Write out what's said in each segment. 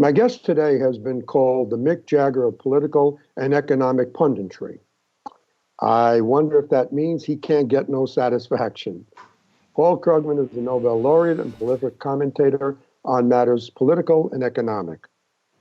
My guest today has been called the Mick Jagger of political and economic punditry. I wonder if that means he can't get no satisfaction. Paul Krugman is a Nobel laureate and prolific commentator on matters political and economic.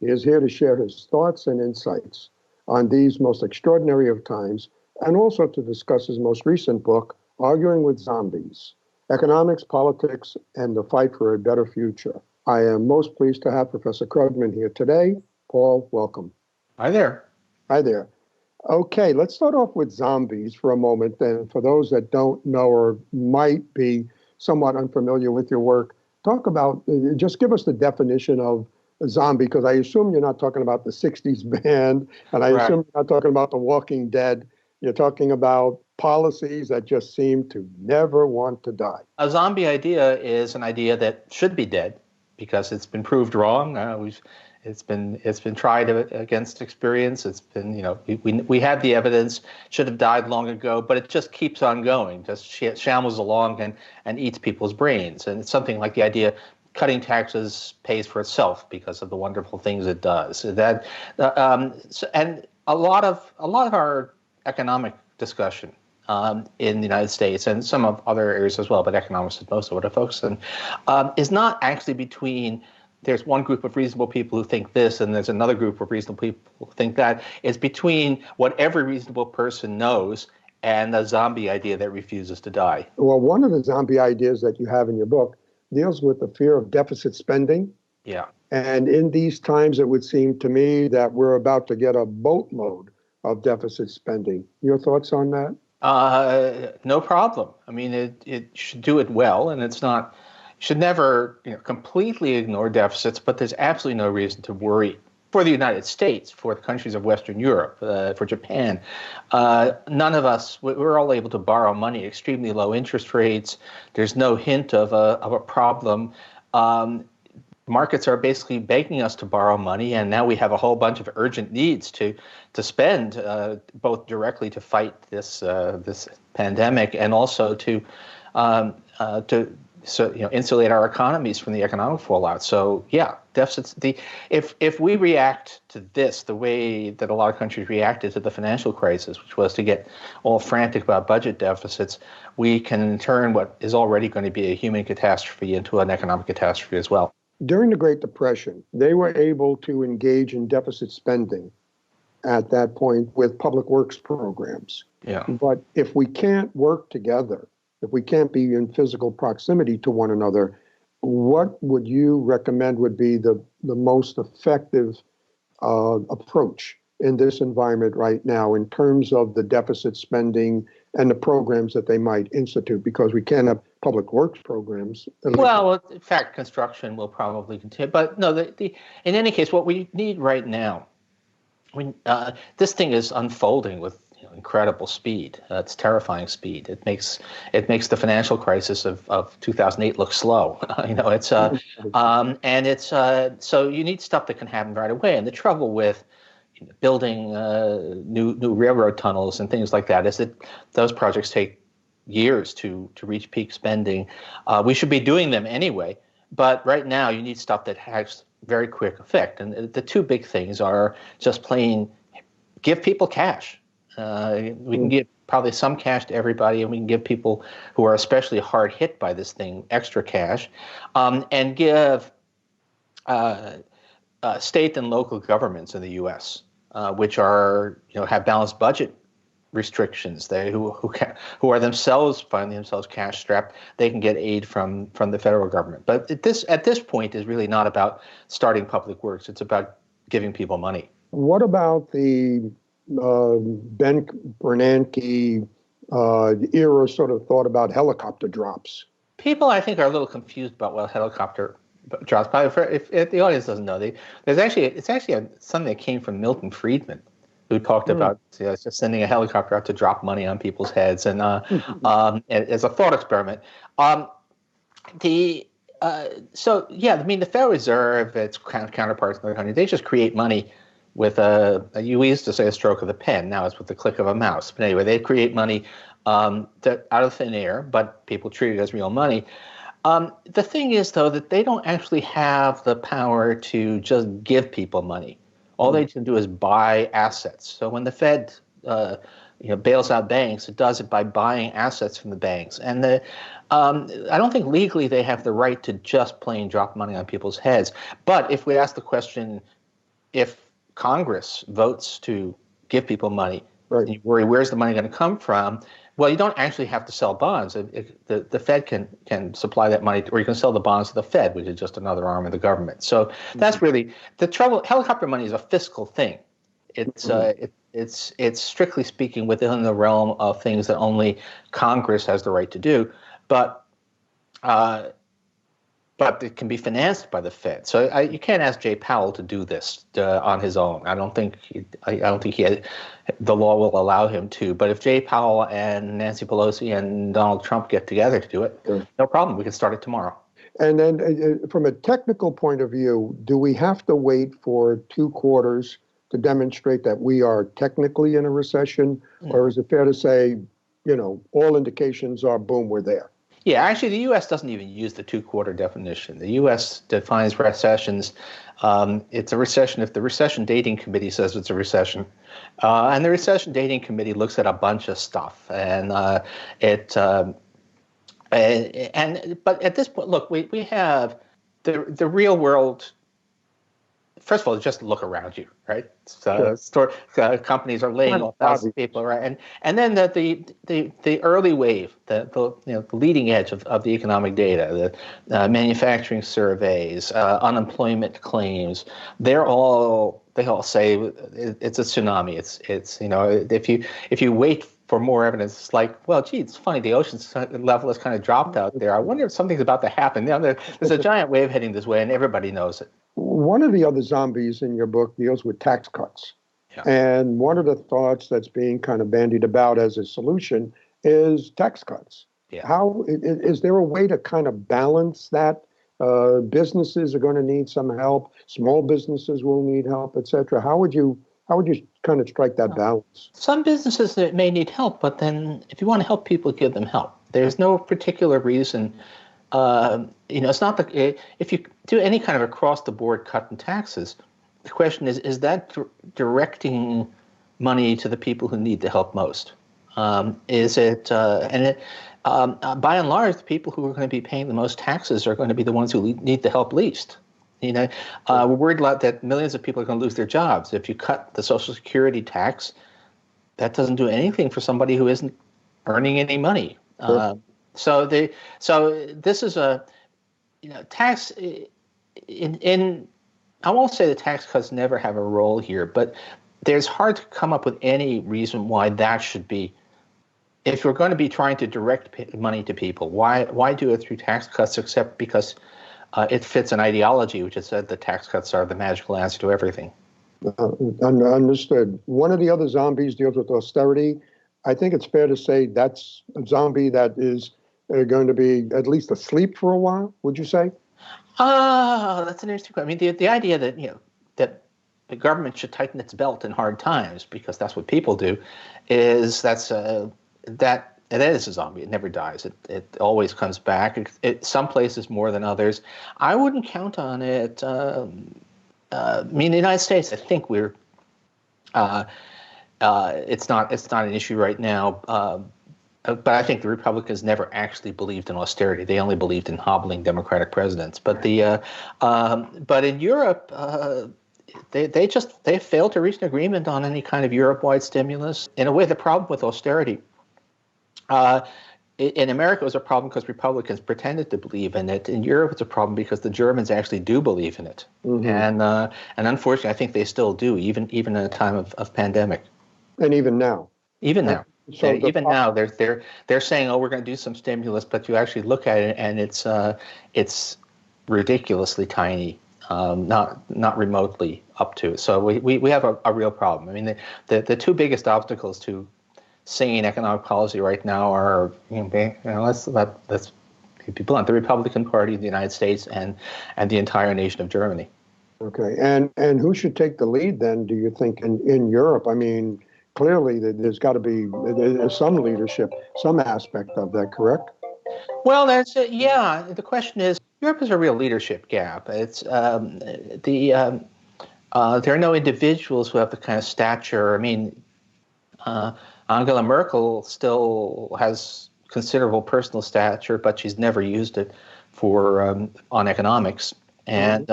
He is here to share his thoughts and insights on these most extraordinary of times, and also to discuss his most recent book, Arguing with Zombies: Economics, Politics, and the Fight for a Better Future. I am most pleased to have Professor Krugman here today. Paul, welcome. Hi there. Hi there. Okay, let's start off with zombies for a moment. And for those that don't know or might be somewhat unfamiliar with your work, just give us the definition of a zombie, because I assume you're not talking about the 60s band, and I assume you're not talking about The Walking Dead. You're talking about policies that just seem to never want to die. A zombie idea is an idea that should be dead because it's been proved wrong. It's been tried against experience. It's been, we have the evidence. Should have died long ago, but it just keeps on going. Just shambles along and eats people's brains. And it's something like the idea cutting taxes pays for itself because of the wonderful things it does. And a lot of our economic discussion in the United States and some of other areas as well, but economics is most of what I focus on, is not actually between. There's one group of reasonable people who think this, and there's another group of reasonable people who think that. It's between what every reasonable person knows and the zombie idea that refuses to die. Well, one of the zombie ideas that you have in your book deals with the fear of deficit spending. Yeah. And in these times, it would seem to me that we're about to get a boatload of deficit spending. Your thoughts on that? No problem. I mean, it should do it well, and it's not. Should never completely ignore deficits, but there's absolutely no reason to worry for the United States, for the countries of Western Europe, for Japan. None of us, we're all able to borrow money, extremely low interest rates. There's no hint of a problem. Markets are basically begging us to borrow money, and now we have a whole bunch of urgent needs to spend, both directly to fight this pandemic and also to insulate our economies from the economic fallout. So yeah, deficits. If we react to this the way that a lot of countries reacted to the financial crisis, which was to get all frantic about budget deficits, we can turn what is already going to be a human catastrophe into an economic catastrophe as well. During the Great Depression, they were able to engage in deficit spending at that point with public works programs. Yeah. But if we can't work together, if we can't be in physical proximity to one another, what would you recommend would be the most effective approach in this environment right now in terms of the deficit spending and the programs that they might institute? Because we can't have public works programs. Well, in fact, construction will probably continue. But no, in any case, what we need right now, this thing is unfolding with incredible speed. It's terrifying speed. It makes the financial crisis of 2008 look slow. So you need stuff that can happen right away. And the trouble with building new railroad tunnels and things like that is that those projects take years to reach peak spending. We should be doing them anyway, but right now you need stuff that has very quick effect. And the two big things are just plain give people cash. We can give probably some cash to everybody, and we can give people who are especially hard hit by this thing extra cash, and give state and local governments in the U.S., which are have balanced budget restrictions. They who are themselves finding themselves cash strapped, they can get aid from the federal government. But at this point is really not about starting public works. It's about giving people money. What about the Ben Bernanke era sort of thought about helicopter drops? People, I think, are a little confused about what helicopter drops. Probably if the audience doesn't know, it's actually something that came from Milton Friedman, who talked about just sending a helicopter out to drop money on people's heads, and as a thought experiment. The Federal Reserve, its counterparts in the country, they just create money with you used to say a stroke of the pen. Now it's with the click of a mouse. But anyway, they create money out of thin air, but people treat it as real money. The thing is, though, that they don't actually have the power to just give people money. All they can do is buy assets. So when the Fed, bails out banks, it does it by buying assets from the banks. And I don't think legally they have the right to just plain drop money on people's heads. But if we ask the question, if Congress votes to give people money, Right. you worry, where's the money going to come from? Well, you don't actually have to sell bonds. The Fed can supply that money, or you can sell the bonds to the Fed, which is just another arm of the government. So that's really the trouble. Helicopter money is a fiscal thing. It's strictly speaking within the realm of things that only Congress has the right to do, but it can be financed by the Fed. So you can't ask Jay Powell to do this on his own. I don't think the law will allow him to. But if Jay Powell and Nancy Pelosi and Donald Trump get together to do it, no problem. We can start it tomorrow. And then from a technical point of view, do we have to wait for 2 quarters to demonstrate that we are technically in a recession? Or is it fair to say, all indications are, boom, we're there? Yeah, actually, the U.S. doesn't even use the 2-quarter definition. The U.S. defines recessions. It's a recession if the Recession Dating Committee says it's a recession. And the Recession Dating Committee looks at a bunch of stuff. But at this point, look, we have the real world. First of all, just look around you, right? So companies are laying off thousands of people, right? And then the early wave, the leading edge of the economic data, the manufacturing surveys, unemployment claims, they all say it's a tsunami. It's if you wait for more evidence, it's like, well, gee, it's funny, the ocean level has kind of dropped out there. I wonder if something's about to happen. There's a giant wave heading this way, and everybody knows it. One of the other zombies in your book deals with tax cuts. Yeah. And one of the thoughts that's being kind of bandied about as a solution is tax cuts. Yeah. How is there a way to kind of balance that? Businesses are going to need some help. Small businesses will need help, et cetera. How would you kind of strike that balance? Some businesses that may need help, but then if you want to help people, give them help. There's no particular reason. It's not if you do any kind of across-the-board cut in taxes, the question is that directing money to the people who need the help most? Is it? By and large, the people who are going to be paying the most taxes are going to be the ones who need the help least. We're worried a lot that millions of people are going to lose their jobs. If you cut the Social Security tax, that doesn't do anything for somebody who isn't earning any money. Sure. So this is a tax in I won't say the tax cuts never have a role here, but there's hard to come up with any reason why that should be. If you're going to be trying to direct money to people, why do it through tax cuts except because it fits an ideology which has said that tax cuts are the magical answer to everything? Understood. One of the other zombies deals with austerity. I think it's fair to say that's a zombie that is going to be at least asleep for a while, would you say? That's an interesting question. I mean, the idea that that the government should tighten its belt in hard times because that's what people do, that is a zombie. It never dies. It always comes back. Some places more than others. I wouldn't count on it. The United States, I think we're. It's not an issue right now. But I think the Republicans never actually believed in austerity. They only believed in hobbling Democratic presidents. But but in Europe, they failed to reach an agreement on any kind of Europe-wide stimulus. In a way, the problem with austerity in America was a problem because Republicans pretended to believe in it. In Europe, it's a problem because the Germans actually do believe in it, and unfortunately, I think they still do, even in a time of pandemic. And even now. Even now. So now they're saying, oh, we're going to do some stimulus, but you actually look at it and it's ridiculously tiny, not remotely up to it. So we have a real problem. I mean, the two biggest obstacles to sane economic policy right now are let's be blunt, the Republican Party of the United States and the entire nation of Germany. Okay, and who should take the lead then? Do you think in Europe? I mean, clearly, there's got to be some leadership, some aspect of that, correct? Well, yeah. The question is, Europe has a real leadership gap. There are no individuals who have the kind of stature. I mean, Angela Merkel still has considerable personal stature, but she's never used it for on economics, and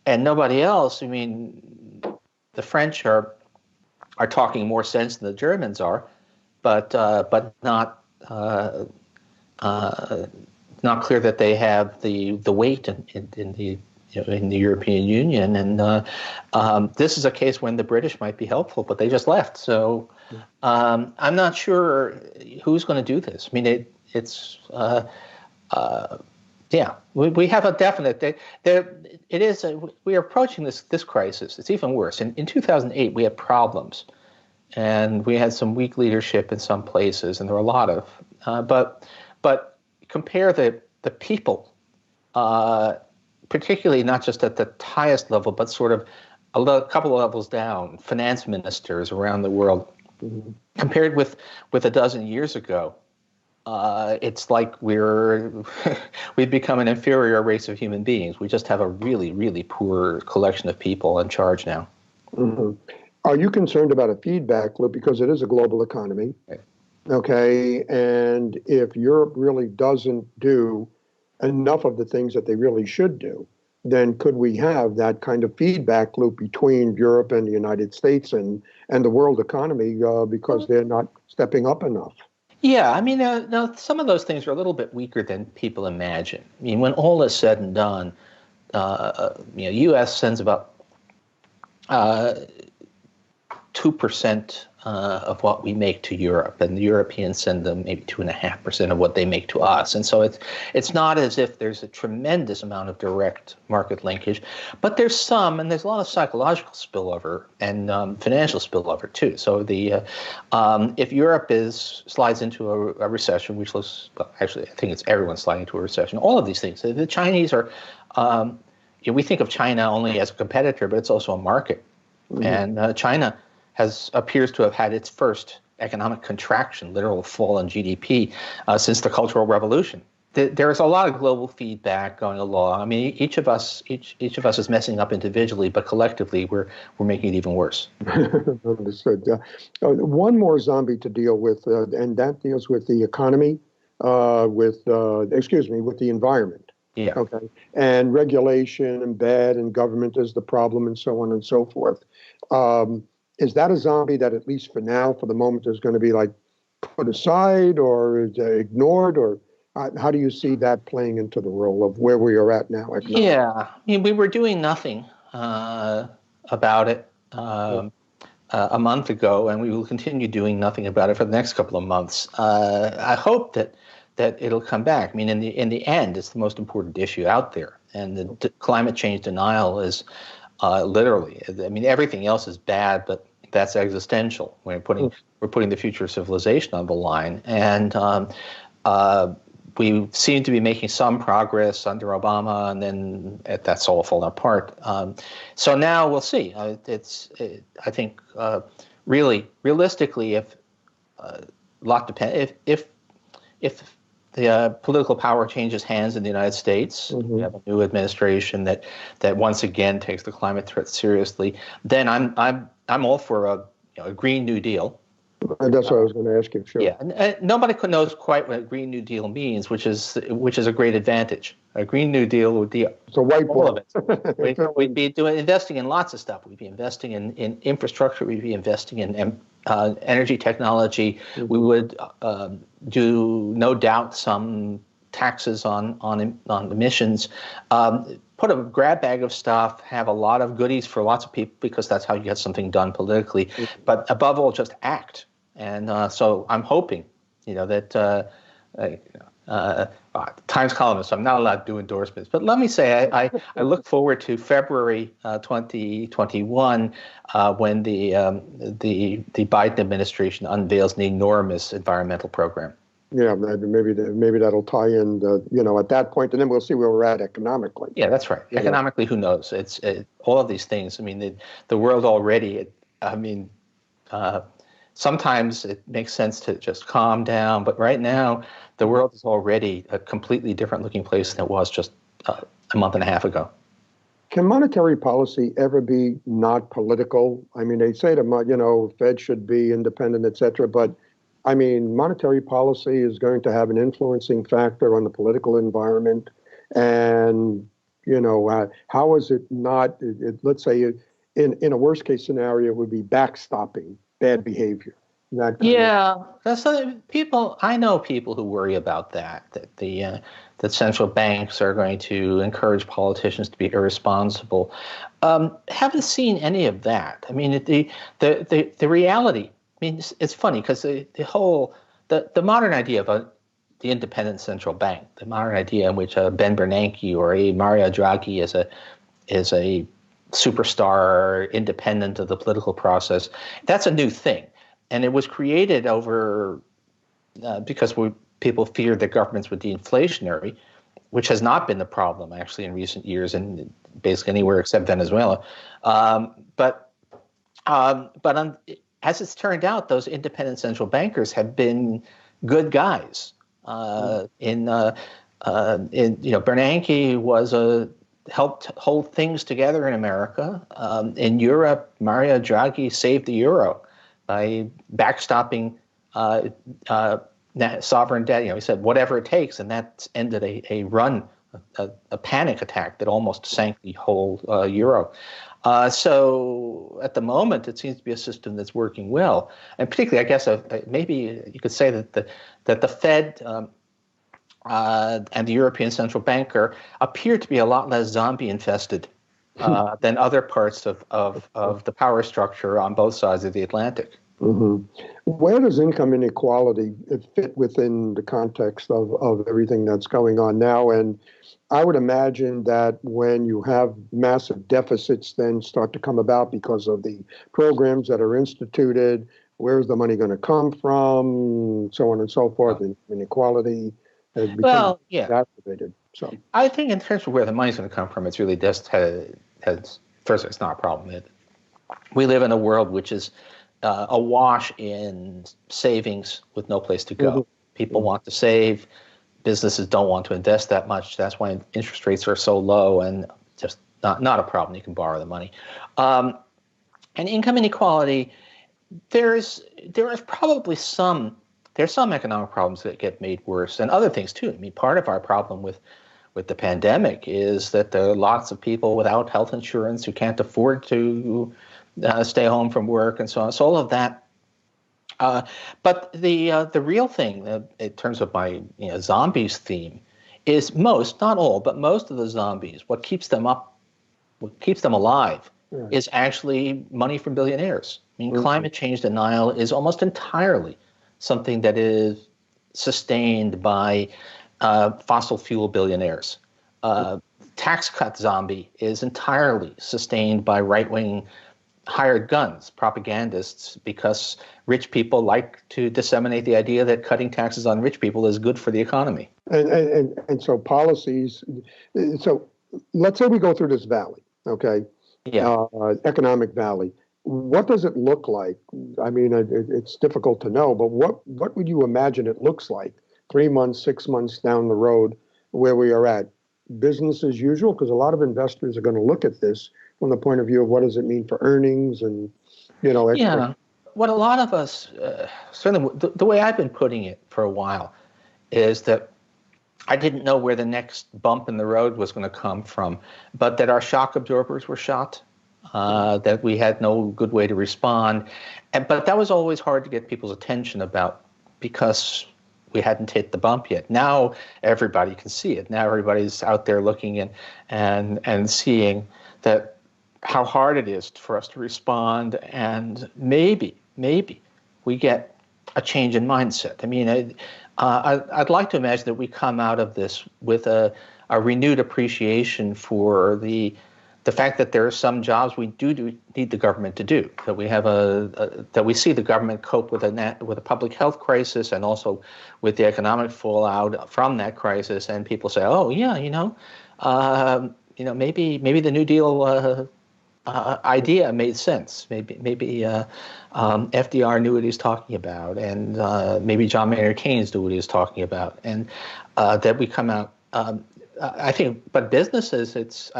nobody else. I mean, the French are talking more sense than the Germans are, but not clear that they have the weight in the in the European Union. And this is a case when the British might be helpful, but they just left. So I'm not sure who's going to do this. I mean, we have a definite. We are approaching this crisis. It's even worse. In 2008, we had problems, and we had some weak leadership in some places, and there were a lot of. But compare the people, particularly not just at the highest level, but sort of a couple of levels down, finance ministers around the world, compared with a dozen years ago. It's like we've become an inferior race of human beings. We just have a really, really poor collection of people in charge now. Mm-hmm. Are you concerned about a feedback loop, because it is a global economy? Okay, and if Europe really doesn't do enough of the things that they really should do, then could we have that kind of feedback loop between Europe and the United States and the world economy because they're not stepping up enough? Yeah, I mean, now some of those things are a little bit weaker than people imagine. I mean, when all is said and done, U.S. sends about 2% of what we make to Europe, and the Europeans send them maybe 2.5% of what they make to us. And so it's not as if there's a tremendous amount of direct market linkage, but there's some, and there's a lot of psychological spillover and financial spillover too. So if Europe slides into a recession, which looks, well, actually, I think it's everyone sliding into a recession. All of these things. The Chinese are, we think of China only as a competitor, but it's also a market, and China appears to have had its first economic contraction, literal fall in GDP, since the Cultural Revolution. There is a lot of global feedback going along. I mean, each of us is messing up individually, but collectively we're making it even worse. Understood. One more zombie to deal with, and that deals with the economy, with the environment. Yeah. Okay. And regulation and bad and government is the problem and so on and so forth. Is that a zombie that, at least for now, for the moment, is going to be like put aside or ignored, or how do you see that playing into the role of where we are at now? Yeah, I mean, we were doing nothing about it a month ago, and we will continue doing nothing about it for the next couple of months. I hope that it'll come back. I mean, in the end, it's the most important issue out there, and the climate change denial is literally. I mean, everything else is bad, but that's existential. We're putting the future of civilization on the line, and we seem to be making some progress under Obama, and then that's all falling apart. So now we'll see. I think really realistically, if the political power changes hands in the United States, we have a new administration that once again takes the climate threat seriously, then I'm all for a Green New Deal. And that's what I was going to ask you. Sure. Yeah, and nobody knows quite what a Green New Deal means, which is a great advantage. A Green New Deal would be it's a whiteboard. We'd be investing in lots of stuff. We'd be investing in infrastructure. We'd be investing in energy technology. We would do, no doubt, some taxes on emissions. Put a grab bag of stuff, have a lot of goodies for lots of people, because that's how you get something done politically. But above all, just act. And so I'm hoping, that Times columnist, so I'm not allowed to do endorsements. But let me say, I look forward to February 2021 when the Biden administration unveils an enormous environmental program. Yeah, maybe that'll tie in, at that point, and then we'll see where we're at economically. Yeah, that's right. Economically, who knows? It's all of these things. I mean, the world already. sometimes it makes sense to just calm down. But right now, the world is already a completely different looking place than it was just a month and a half ago. Can monetary policy ever be not political? I mean, they say that, Fed should be independent, et cetera, but I mean, monetary policy is going to have an influencing factor on the political environment. And, how is it not, let's say in a worst case scenario, it would be backstopping bad behavior. So I know people who worry about that that central banks are going to encourage politicians to be irresponsible. Haven't seen any of that. I mean, the reality. I mean, it's funny because the modern idea of the independent central bank, the modern idea in which Ben Bernanke or a Mario Draghi is a superstar independent of the political process, that's a new thing. And it was created over because people feared that governments would be deflationary, which has not been the problem actually in recent years in basically anywhere except Venezuela. But as it's turned out, those independent central bankers have been good guys. Bernanke helped hold things together in America. In Europe, Mario Draghi saved the euro by backstopping sovereign debt. He said whatever it takes, and that ended a panic attack that almost sank the whole euro. So at the moment, it seems to be a system that's working well, and particularly, I guess, maybe you could say that the Fed and the European Central Bank appear to be a lot less zombie infested than other parts of the power structure on both sides of the Atlantic. Mm-hmm. Where does income inequality fit within the context of everything that's going on now? And I would imagine that when you have massive deficits then start to come about because of the programs that are instituted, where's the money going to come from, so on and so forth, and inequality has become exacerbated. So I think in terms of where the money's going to come from, it's really just first, it's not a problem. We live in a world which is awash in savings with no place to go. Mm-hmm. People want to save. Businesses don't want to invest that much. That's why interest rates are so low and just not a problem. You can borrow the money. And income inequality, there's probably some economic problems that get made worse and other things too. I mean, part of our problem with the pandemic is that there are lots of people without health insurance who can't afford to stay home from work and so on. So all of that. But the real thing, in terms of my zombies theme, is most, not all, but most of the zombies. What keeps them alive, is actually money from billionaires. I mean, climate change denial is almost entirely something that is sustained by fossil fuel billionaires. Tax cut zombie is entirely sustained by right-wing hired guns, propagandists, because rich people like to disseminate the idea that cutting taxes on rich people is good for the economy. And so policies. So let's say we go through this valley, okay? Yeah. Economic valley. What does it look like? I mean, it's difficult to know, but what would you imagine it looks like 3 months, 6 months down the road where we are at? Business as usual, because a lot of investors are going to look at this from the point of view of what does it mean for earnings and, Yeah. What a lot of us, certainly the way I've been putting it for a while is that I didn't know where the next bump in the road was going to come from, but that our shock absorbers were shot, that we had no good way to respond. But that was always hard to get people's attention about because we hadn't hit the bump yet. Now everybody can see it. Now everybody's out there looking and seeing that how hard it is for us to respond, and maybe we get a change in mindset. I mean, I'd like to imagine that we come out of this with a renewed appreciation for the fact that there are some jobs we do need the government to do. That we have that we see the government cope with a public health crisis and also with the economic fallout from that crisis. And people say, oh yeah, maybe the New Deal idea made sense. Maybe FDR knew what he was talking about, and maybe John Maynard Keynes knew what he was talking about, and that we come out. I think, but businesses,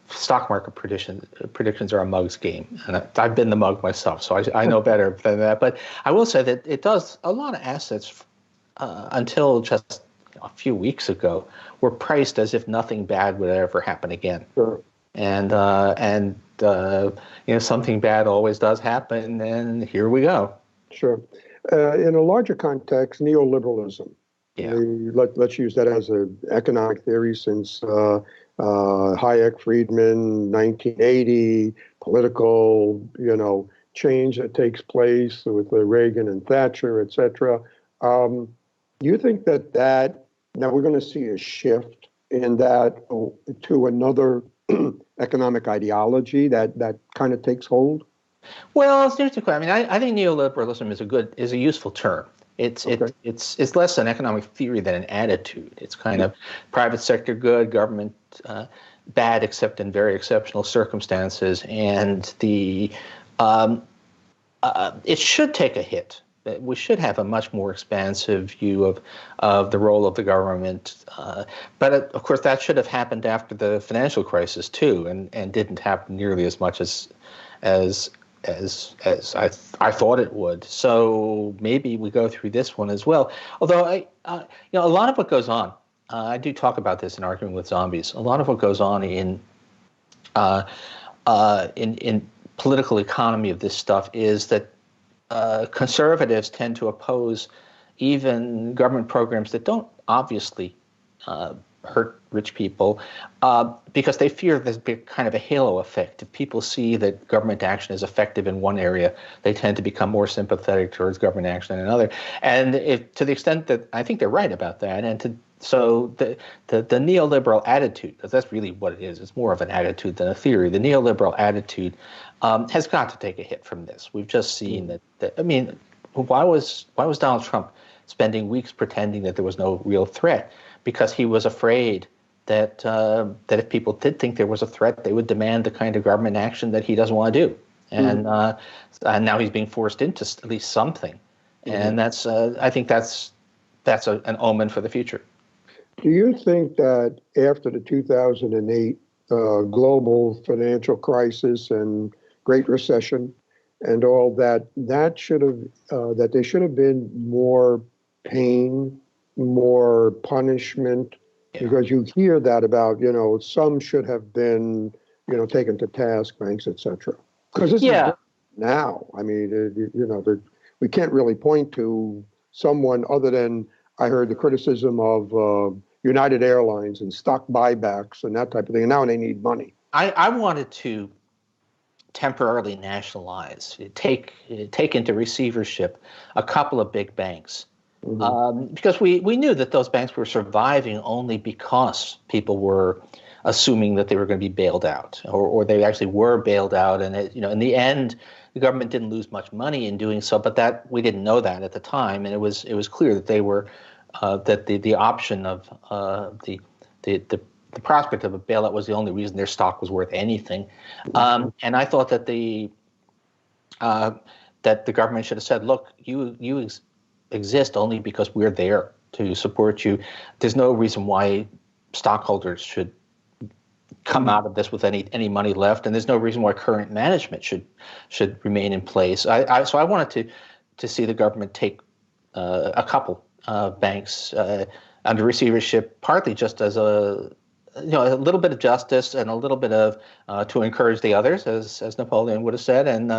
stock market predictions are a mug's game, and I've been the mug myself, so I know better than that. But I will say that it does a lot of assets until just a few weeks ago were priced as if nothing bad would ever happen again. Sure. And something bad always does happen, and here we go. Sure. In a larger context, neoliberalism. Yeah. Let's use that as an economic theory since Hayek, Friedman, 1980, political, change that takes place with Reagan and Thatcher, et cetera. Do you think that now we're going to see a shift in that to another economic ideology that kind of takes hold? Well, it's interesting. I mean, I think neoliberalism is a useful term. It's less an economic theory than an attitude. It's kind of private sector good, government bad, except in very exceptional circumstances, and it should take a hit. We should have a much more expansive view of the role of the government, but of course that should have happened after the financial crisis too, and didn't happen nearly as much as I thought it would. So maybe we go through this one as well. Although a lot of what goes on, I do talk about this in Arguing with Zombies. A lot of what goes on in political economy of this stuff is that conservatives tend to oppose even government programs that don't obviously hurt rich people because they fear there's kind of a halo effect. If people see that government action is effective in one area, they tend to become more sympathetic towards government action in another. And to the extent that I think they're right about that, so the neoliberal attitude, because that's really what it is, it's more of an attitude than a theory. The neoliberal attitude has got to take a hit from this. We've just seen that. I mean, why was Donald Trump spending weeks pretending that there was no real threat? Because he was afraid that if people did think there was a threat, they would demand the kind of government action that he doesn't want to do. And now he's being forced into at least something, and I think that's an omen for the future. Do you think that after the 2008 global financial crisis and Great Recession and all that there should have been more pain, more punishment? Yeah. Because you hear that about, some should have been, taken to task, banks, et cetera. Because this is now. I mean, we can't really point to someone other than I heard the criticism of United Airlines and stock buybacks and that type of thing. And now they need money. I wanted to temporarily nationalize, take into receivership a couple of big banks. Because we knew that those banks were surviving only because people were assuming that they were going to be bailed out, or they actually were bailed out, and in the end, the government didn't lose much money in doing so. But that we didn't know that at the time, and it was clear that they were that the option of the prospect of a bailout was the only reason their stock was worth anything. And I thought that the government should have said, look, you exist only because we're there to support you. There's no reason why stockholders should come out of this with any money left, and there's no reason why current management should remain in place. So I wanted to see the government take a couple banks under receivership, partly just as a little bit of justice and a little bit of to encourage the others, as Napoleon would have said, and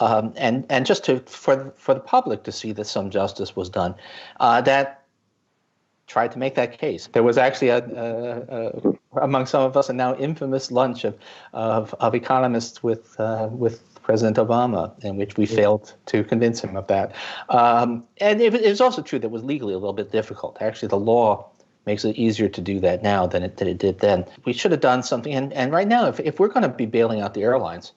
and just for the public to see that some justice was done. That tried to make that case. There was actually among some of us a now infamous lunch of economists with President Obama, in which we failed to convince him of that. And it was also true that it was legally a little bit difficult. Actually, the law makes it easier to do that now than it did then. We should have done something. And right now, if we're going to be bailing out the airlines,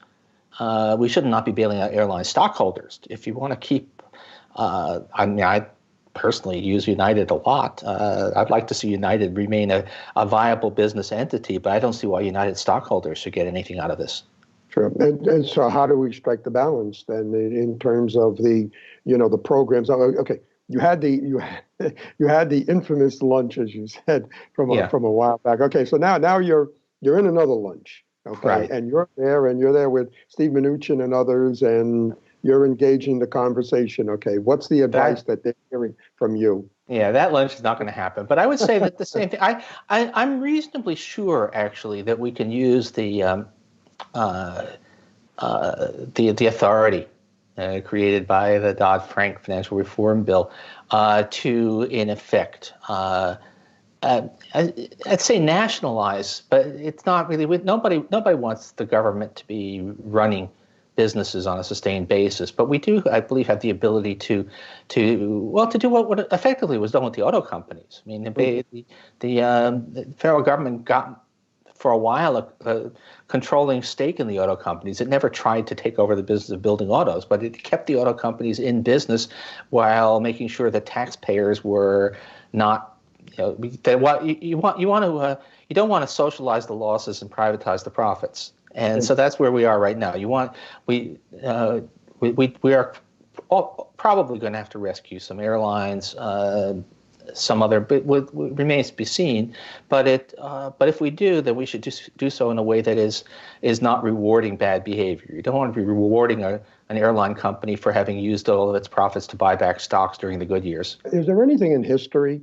we should not be bailing out airline stockholders. If you want to keep, personally use United a lot. I'd like to see United remain a viable business entity, but I don't see why United stockholders should get anything out of this. Sure. And so how do we strike the balance then in terms of the, the programs? Okay, you had the infamous lunch, as you said, from a while back. Okay, so now you're in another lunch. Okay, right. And you're there with Steve Mnuchin and others, and you're engaging the conversation. Okay, what's the advice that they're hearing from you? Yeah, that lunch is not going to happen. But I would say that the same thing. I'm reasonably sure, actually, that we can use the authority created by the Dodd-Frank Financial Reform Bill to, in effect, I'd say nationalize, but it's not really. Nobody wants the government to be running businesses on a sustained basis, but we do, I believe, have the ability to do what effectively was done with the auto companies. I mean, the federal government got for a while a controlling stake in the auto companies. It never tried to take over the business of building autos, but it kept the auto companies in business while making sure that taxpayers were not. You don't want to socialize the losses and privatize the profits. And so that's where we are right now. We are probably going to have to rescue some airlines, some other, but remains to be seen. But if we do, then we should just do so in a way that is not rewarding bad behavior. You don't want to be rewarding an airline company for having used all of its profits to buy back stocks during the good years. Is there anything in history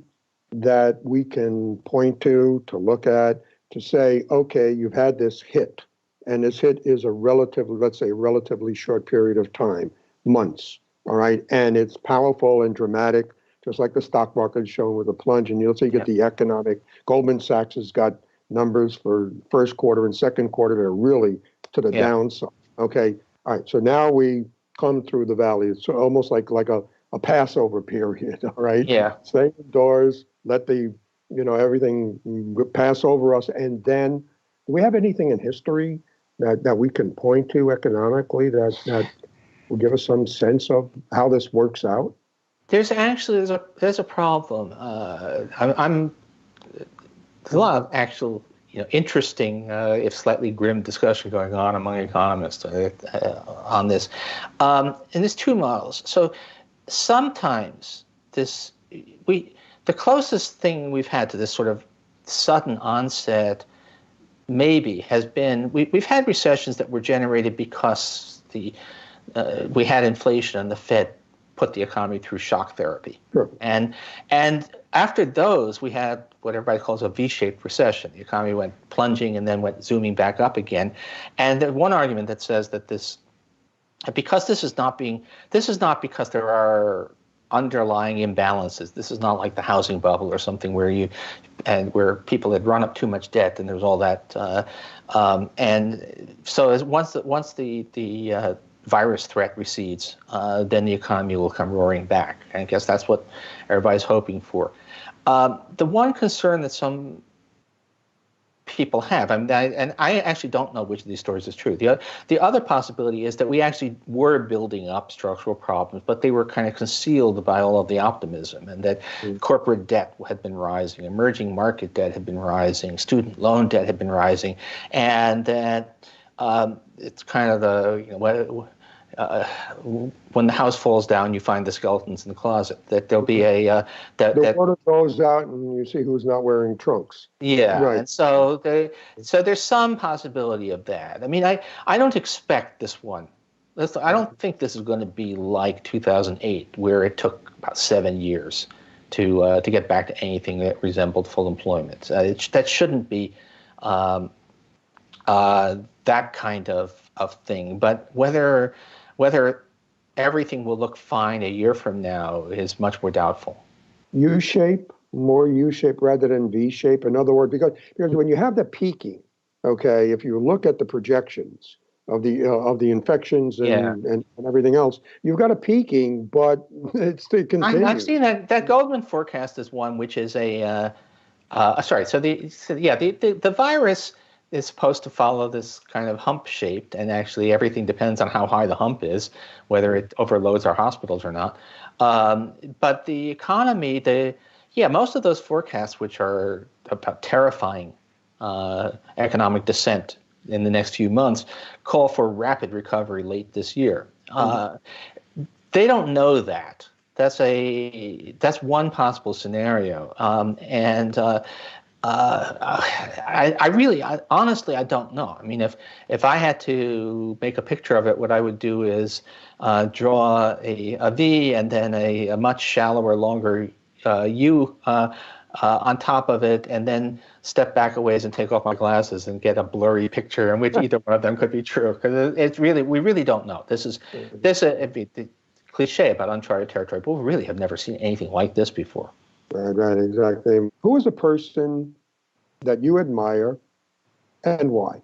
that we can point to look at, to say, okay, you've had this hit, and this hit is relatively short period of time, months, all right? And it's powerful and dramatic, just like the stock market is shown with a plunge. And you'll see, you get the economic, Goldman Sachs has got numbers for first quarter and second quarter that are really to the downside. Okay, all right, so now we come through the valley. It's almost like a Passover period, all right? Yeah. Stay indoors, let the, everything pass over us. And then, do we have anything in history that we can point to economically that will give us some sense of how this works out? There's a problem. There's a lot of actual, interesting, if slightly grim discussion going on among economists on this. And there's two models. So sometimes the closest thing we've had to this sort of sudden onset maybe has been we've had recessions that were generated because we had inflation and the Fed put the economy through shock therapy. Sure. And after those, we had what everybody calls a V-shaped recession. The economy went plunging and then went zooming back up again. And there's one argument that says that this is not because there are underlying imbalances. This is not like the housing bubble or something where people had run up too much debt and there was all that. And so once the virus threat recedes, then the economy will come roaring back. And I guess that's what everybody's hoping for. The one concern that some people have, and I actually don't know which of these stories is true. The other possibility is that we actually were building up structural problems, but they were kind of concealed by all of the optimism, and that corporate debt had been rising, emerging market debt had been rising, student loan debt had been rising, and that it's kind of when the house falls down, you find the skeletons in the closet. That there'll be the water goes out, and you see who's not wearing trunks. Yeah, right. And so there's some possibility of that. I mean, I don't expect this one. I don't think this is going to be like 2008, where it took about 7 years to get back to anything that resembled full employment. That shouldn't be that kind of thing. But whether everything will look fine a year from now is much more doubtful. More U-shape rather than V-shape. In other words, because when you have the peaking, okay, if you look at the projections of the infections and everything else, you've got a peaking, but it continues. I've seen that Goldman forecast is one which is So the virus. is supposed to follow this kind of hump shaped, and actually everything depends on how high the hump is, whether it overloads our hospitals or not. But the economy, most of those forecasts, which are about terrifying economic descent in the next few months, call for rapid recovery late this year. They don't know that. That's one possible scenario, honestly, I don't know. I mean, if I had to make a picture of it, what I would do is draw a V and then a much shallower, longer U on top of it, and then step back a ways and take off my glasses and get a blurry picture in which either one of them could be true. Because we really don't know. It'd be the cliche about uncharted territory, but we really have never seen anything like this before. Right, exactly. Who is a person that you admire and why?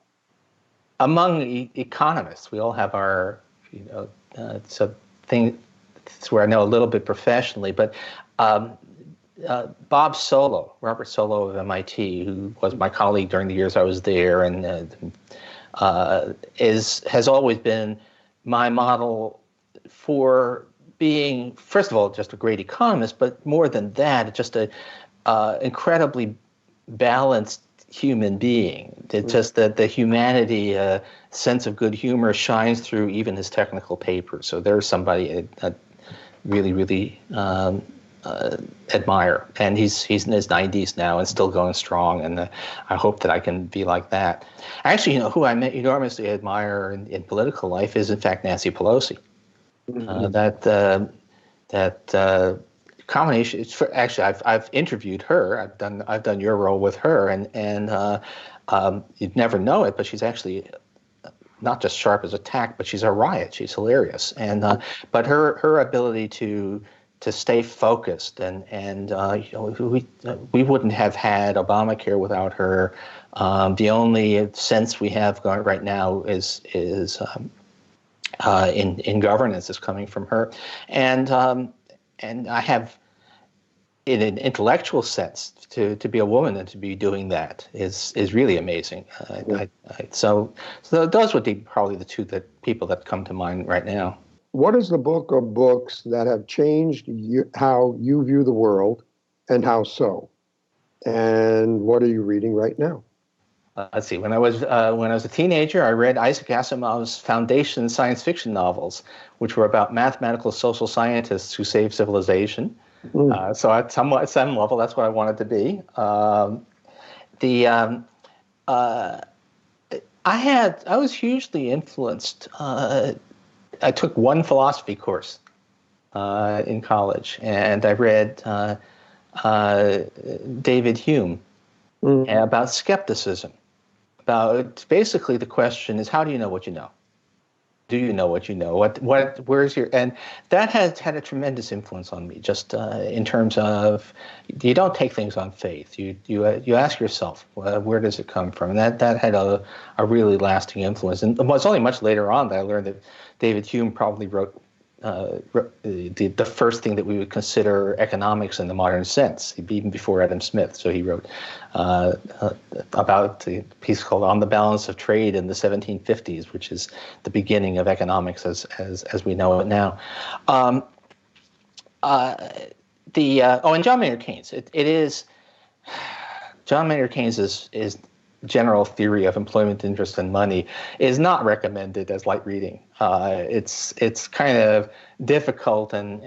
Among economists, we all have our, it's a thing. It's where I know a little bit professionally, but Bob Solow, Robert Solow of MIT, who was my colleague during the years I was there, and has always been my model for being, first of all, just a great economist, but more than that, just a incredibly balanced human being. It's just that the humanity, sense of good humor shines through even his technical papers. So there's somebody I really, really admire. And he's in his 90s now and still going strong. And I hope that I can be like that. Actually, who I enormously admire in political life is, in fact, Nancy Pelosi. That combination. Actually, I've interviewed her. I've done your role with her, and you'd never know it, but she's actually not just sharp as a tack, but she's a riot. She's hilarious, and but her ability to stay focused, and we wouldn't have had Obamacare without her. The only sense we have going right now is in governance is coming from her, and I have, in an intellectual sense, to be a woman and to be doing that is really amazing. So those would be probably the two people that come to mind right now. What is the book or books that have changed how you view the world, and how so? And what are you reading right now? Let's see. When I was a teenager, I read Isaac Asimov's Foundation science fiction novels, which were about mathematical social scientists who saved civilization. So at some level, that's what I wanted to be. I was hugely influenced. I took one philosophy course in college, and I read David Hume about skepticism. About basically the question is, how do you know what you know? Do you know what you know? Where's your, and that has had a tremendous influence on me, just in terms of, you don't take things on faith. You ask yourself, where does it come from? And that had a really lasting influence. And it was only much later on that I learned that David Hume probably wrote the first thing that we would consider economics in the modern sense, even before Adam Smith. So he wrote about a piece called "On the Balance of Trade" in the 1750s, which is the beginning of economics as we know it now. And John Maynard Keynes. It is John Maynard Keynes is general theory of employment, interest, and money is not recommended as light reading. It's kind of difficult and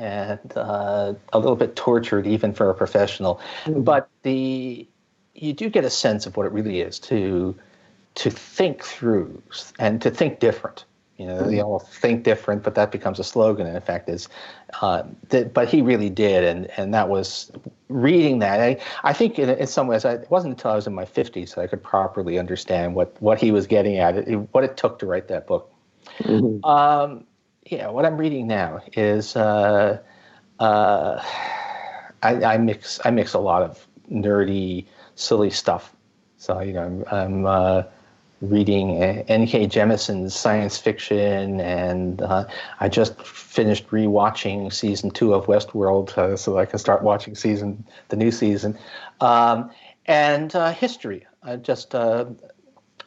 a little bit tortured even for a professional. But you do get a sense of what it really is to think through and to think different. They all think different, but that becomes a slogan. And in fact, but he really did, and that was reading that. I think in some ways, it wasn't until I was in my 50s that I could properly understand what he was getting at, what it took to write that book. What I'm reading now is I mix a lot of nerdy, silly stuff. So I'm reading N.K. Jemisin's science fiction, and I just finished rewatching season 2 of Westworld, so I can start watching the new season, and history.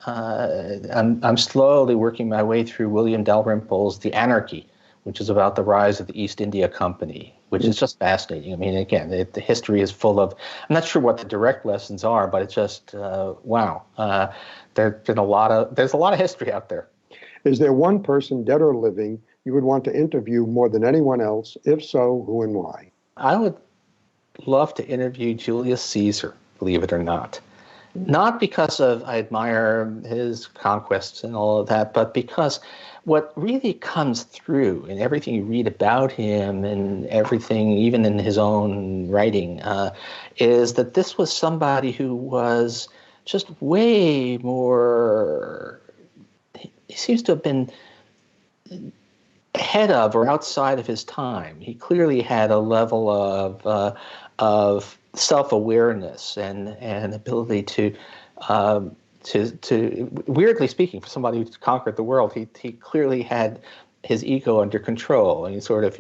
I'm slowly working my way through William Dalrymple's The Anarchy, which is about the rise of the East India Company, which is just fascinating. I mean, again, the history is full of, I'm not sure what the direct lessons are, but it's just, wow. There's a lot of history out there. Is there one person, dead or living, you would want to interview more than anyone else? If so, who and why? I would love to interview Julius Caesar, believe it or not. Not because I admire his conquests and all of that, but because what really comes through in everything you read about him and everything, even in his own writing, is that this was somebody who was just way more, he seems to have been ahead of or outside of his time. He clearly had a level of self-awareness and ability to weirdly speaking, for somebody who conquered the world, he clearly had his ego under control, and he sort of,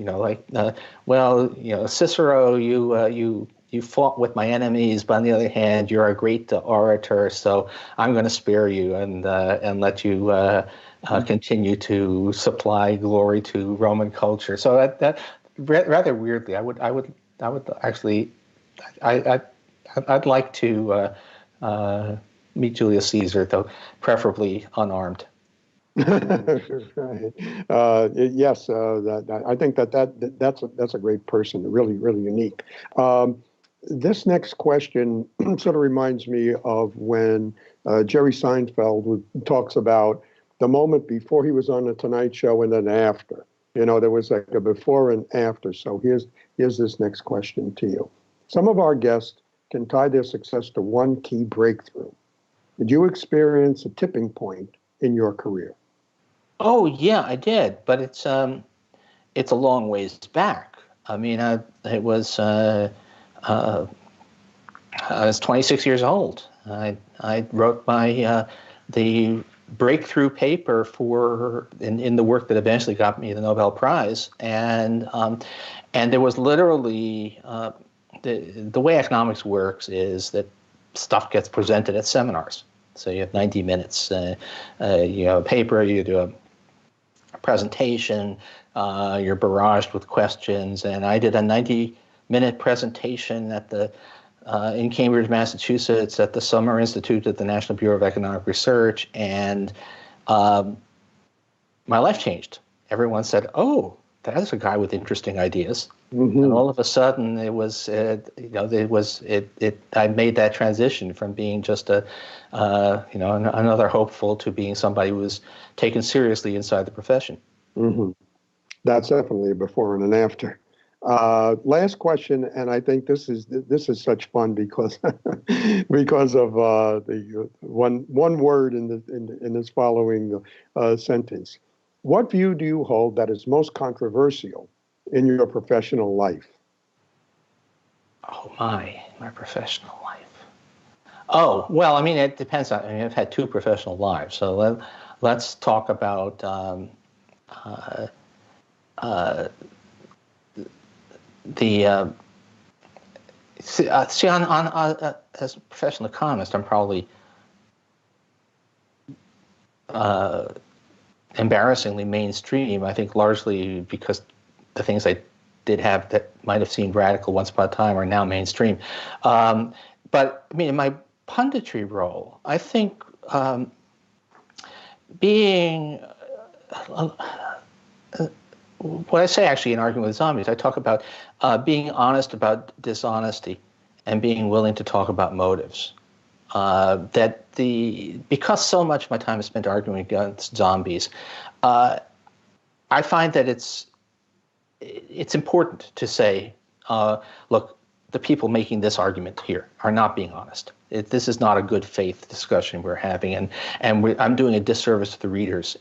Cicero, you fought with my enemies, but on the other hand, you're a great orator, so I'm going to spare you and let you continue to supply glory to Roman culture. So that rather weirdly, I'd like to meet Julius Caesar, though preferably unarmed. Right. Yes, I think that's a great person, really, really unique. This next question sort of reminds me of when Jerry Seinfeld talks about the moment before he was on the Tonight Show and then after. There was like a before and after. So here's this next question to you. Some of our guests can tie their success to one key breakthrough. Did you experience a tipping point in your career? Oh, yeah, I did, but it's a long ways back. I mean, I was 26 years old. I wrote the breakthrough paper in the work that eventually got me the Nobel Prize, and there was literally the way economics works is that stuff gets presented at seminars. So you have 90 minutes. You have a paper, you do a presentation, you're barraged with questions, and I did a 90-minute presentation in Cambridge, Massachusetts, at the Summer Institute at the National Bureau of Economic Research, and my life changed. Everyone said, "Oh, that's a guy with interesting ideas." Mm-hmm. And all of a sudden, I made that transition from being just another hopeful to being somebody who was taken seriously inside the profession. Mm-hmm. That's definitely a before and an after. Last question, and I think this is such fun because of the one word in this following sentence. What view do you hold that is most controversial in your professional life? Oh, my professional life. Oh, well, I mean, it depends. I've had two professional lives, so let's talk about as a professional economist, I'm probably embarrassingly mainstream. I think largely because the things I did have that might have seemed radical once upon a time are now mainstream. But I mean, in my punditry role, I think being what I say actually in Arguing with Zombies, I talk about being honest about dishonesty and being willing to talk about motives. Because so much of my time is spent arguing against zombies, I find that it's important to say, look, the people making this argument here are not being honest. This is not a good faith discussion we're having, and I'm doing a disservice to the readers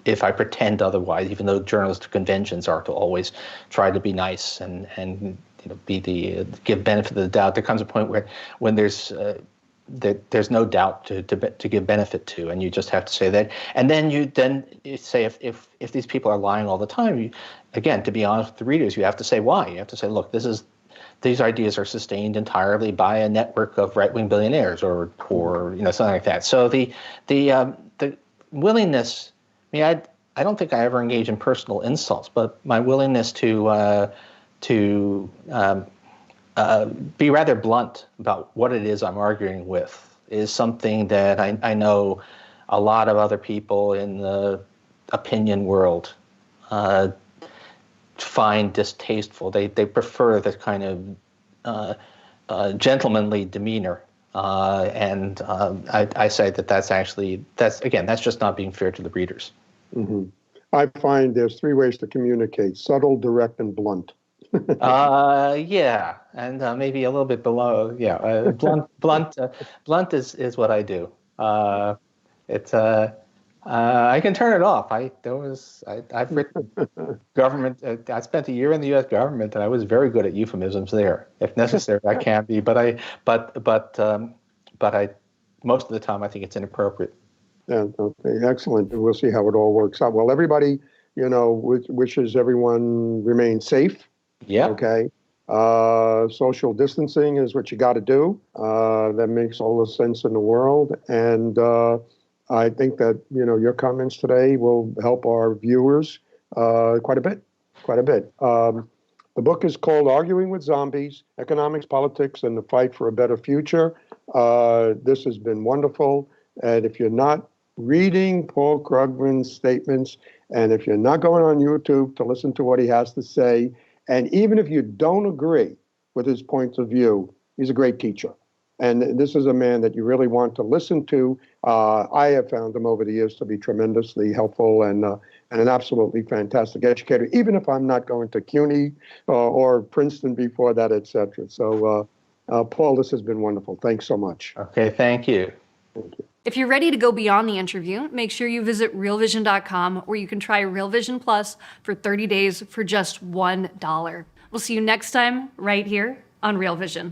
if I pretend otherwise, even though journalistic conventions are to always try to be nice and give benefit of the doubt. There comes a point when there's no doubt to give benefit to, and you just have to say that. And then you say if these people are lying all the time, again, to be honest with the readers, you have to say why. You have to say, look, this these ideas are sustained entirely by a network of right-wing billionaires or something like that. So the willingness, I mean, I don't think I ever engage in personal insults, but my willingness to be rather blunt about what it is I'm arguing with is something that I know a lot of other people in the opinion world find distasteful. They prefer the kind of gentlemanly demeanor, and I say that's just not being fair to the readers. Mm-hmm. I find there's 3 ways to communicate: subtle, direct, and blunt. Yeah, and maybe a little bit below. Yeah, blunt is what I do. It's I can turn it off. I've written government. I spent a year in the U.S. government, and I was very good at euphemisms there. If necessary, I can be. But I most of the time I think it's inappropriate. Yeah, okay, excellent. We'll see how it all works out. Well, everybody, wishes everyone remain safe. Yeah. Okay. Social distancing is what you got to do. That makes all the sense in the world. And I think that, your comments today will help our viewers quite a bit. The book is called Arguing with Zombies: Economics, Politics, and the Fight for a Better Future. This has been wonderful. And if you're not reading Paul Krugman's statements, and if you're not going on YouTube to listen to what he has to say, and even if you don't agree with his points of view, he's a great teacher. And this is a man that you really want to listen to. I have found him over the years to be tremendously helpful and an absolutely fantastic educator, even if I'm not going to CUNY or Princeton before that, et cetera. So, Paul, this has been wonderful. Thanks so much. Okay, thank you. Thank you. If you're ready to go beyond the interview, make sure you visit realvision.com, where you can try Real Vision Plus for 30 days for just $1. We'll see you next time right here on Real Vision.